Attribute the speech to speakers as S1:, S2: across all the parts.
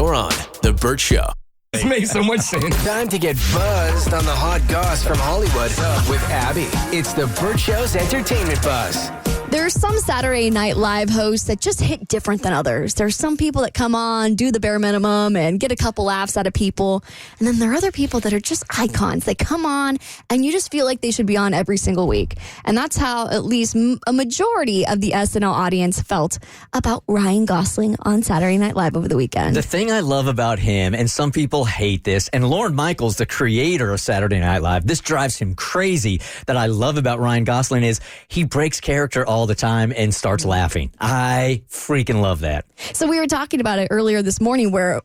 S1: You're on The Bert Show.
S2: This makes so much sense.
S1: Time to get buzzed on the hot goss from Hollywood with Abby. It's The Bert Show's Entertainment Buzz.
S3: There's some Saturday Night Live hosts that just hit different than others. There's some people that come on, do the bare minimum, and get a couple laughs out of people. And then there are other people that are just icons. They come on, and you just feel like they should be on every single week. And that's how at least a majority of the SNL audience felt about Ryan Gosling on Saturday Night Live over the weekend.
S4: The thing I love about him, and some people hate this, and Lorne Michaels, the creator of Saturday Night Live, this drives him crazy, that I love about Ryan Gosling is he breaks character all the time and starts laughing. I freaking love that.
S3: So we were talking about it earlier this morning where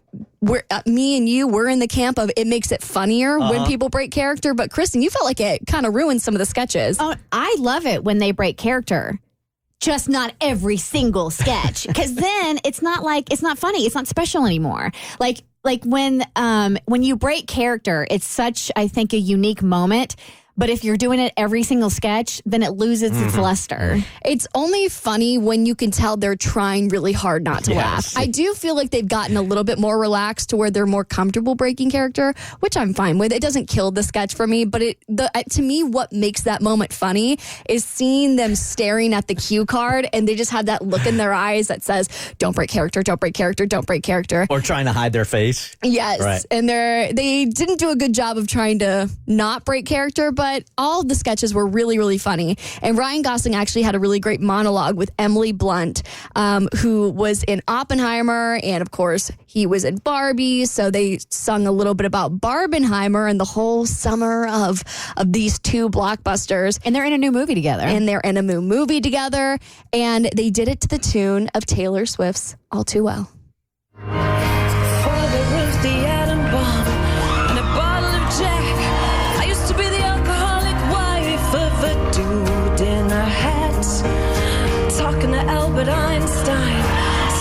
S3: me and you were in the camp of it makes it funnier when people break character. But Kristen, you felt like it kind of ruined some of the sketches.
S5: Oh, I love it when they break character. Just not every single sketch. Because then it's not funny. It's not special anymore. Like when you break character, it's such, I think, a unique moment. But if you're doing it every single sketch, then it loses its luster.
S3: It's only funny when you can tell they're trying really hard not to laugh. I do feel like they've gotten a little bit more relaxed to where they're more comfortable breaking character, which I'm fine with. It doesn't kill the sketch for me, but to me, what makes that moment funny is seeing them staring at the cue card and they just have that look in their eyes that says, don't break character, don't break character, don't break character.
S4: Or trying to hide their face.
S3: Yes. Right. And they didn't do a good job of trying to not break character, but all of the sketches were really, really funny. And Ryan Gosling actually had a really great monologue with Emily Blunt, who was in Oppenheimer. And of course, he was in Barbie. So they sung a little bit about Barbenheimer and the whole summer of these two blockbusters.
S5: And they're in a new movie together.
S3: And they did it to the tune of Taylor Swift's All Too Well.
S6: Father was the atom bomb and a bottle of Jack. I used to be the alcoholic wife of a dude in a hat, talking to Albert Einstein,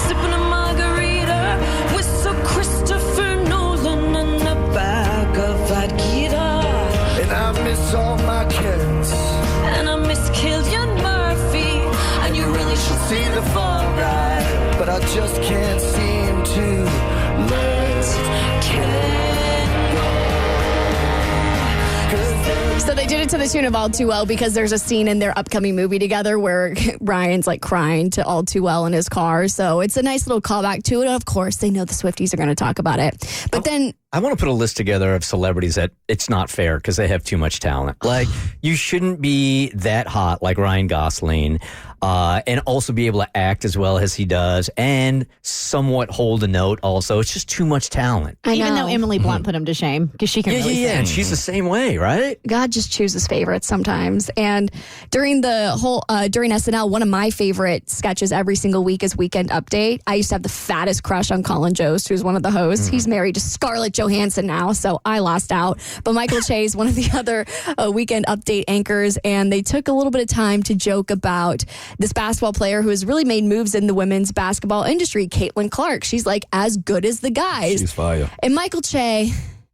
S6: sipping a margarita with Sir Christopher Nolan and a bag of vodka.
S7: And I miss all my kids,
S6: And I miss Cillian Murphy.
S7: and you really should see the fall guy, but I just can't seem to let
S3: So they did it to the tune of All Too Well because there's a scene in their upcoming movie together where Ryan's like crying to All Too Well in his car. So it's a nice little callback to it. And of course, they know the Swifties are going to talk about it. But then
S4: I want to put a list together of celebrities that it's not fair because they have too much talent. Like, you shouldn't be that hot like Ryan Gosling and also be able to act as well as he does and somewhat hold a note also. It's just too much talent.
S5: Even though Emily Blunt put him to shame because she can really sing.
S4: And she's the same way, right?
S3: God just chooses favorites sometimes. And during during SNL, one of my favorite sketches every single week is Weekend Update. I used to have the fattest crush on Colin Jost, who's one of the hosts. He's married to Scarlett Johansson now, so I lost out. But Michael Che is one of the other Weekend Update anchors, and they took a little bit of time to joke about this basketball player who has really made moves in the women's basketball industry, Caitlin Clark. She's like as good as the guys.
S2: She's fire.
S3: And Michael Che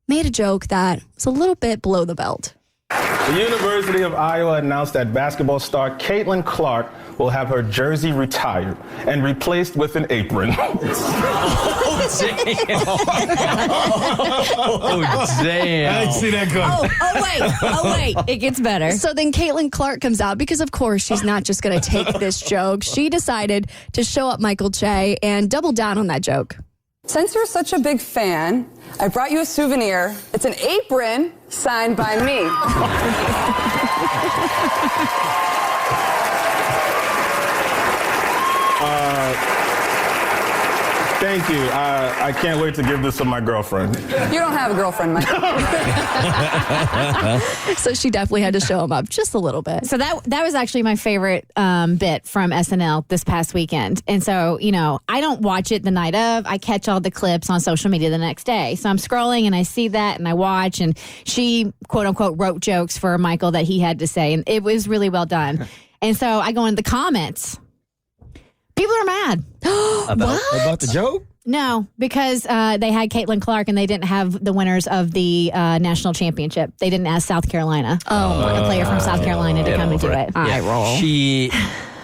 S3: made a joke that was a little bit below the belt.
S8: The University of Iowa announced that basketball star Caitlin Clark will have her jersey retired and replaced with an apron.
S4: Oh, damn.
S2: I didn't see that coming.
S5: Oh, wait. It gets better.
S3: So then Caitlin Clark comes out because, of course, she's not just going to take this joke. She decided to show up Michael Che and double down on that joke.
S9: Since you're such a big fan, I brought you a souvenir. It's an apron signed by me.
S8: Thank you. I can't wait to give this to my girlfriend.
S9: You don't have a girlfriend, Mike.
S3: So she definitely had to show him up just a little bit.
S5: So that was actually my favorite bit from SNL this past weekend. And so, I don't watch it the night of. I catch all the clips on social media the next day. So I'm scrolling and I see that and I watch, and she, quote unquote, wrote jokes for Michael that he had to say. And it was really well done. And so I go in the comments. People are mad.
S2: About the joke?
S5: No, because they had Caitlin Clark and they didn't have the winners of the national championship. They didn't ask South Carolina, a player from South Carolina, to come and do it.
S4: Yeah.
S3: I roll.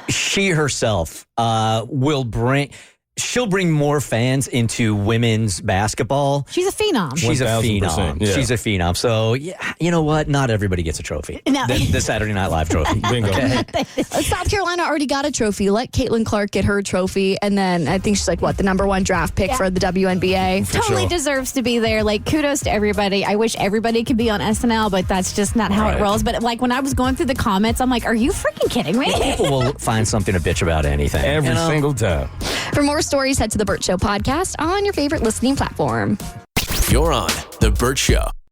S4: She herself will bring. she'll bring more fans into women's basketball.
S5: She's a phenom.
S4: She's a
S2: 1000%,
S4: phenom.
S2: yeah.
S4: She's a phenom. So, yeah, you know what? Not everybody gets a trophy.
S5: No.
S4: The Saturday Night Live trophy.
S2: Bingo.
S4: Okay.
S3: South Carolina already got a trophy. Let Caitlin Clark get her trophy. And then I think she's like, the number 1 draft pick for the WNBA.
S5: Totally
S2: sure.
S5: deserves to be there. Like, kudos to everybody. I wish everybody could be on SNL, but that's just not how it rolls. But like when I was going through the comments, I'm like, are you freaking kidding me?
S4: People will find something to bitch about anything.
S2: Every single time.
S3: For more stories, head to the Bert Show podcast on your favorite listening platform.
S1: You're on The Bert Show.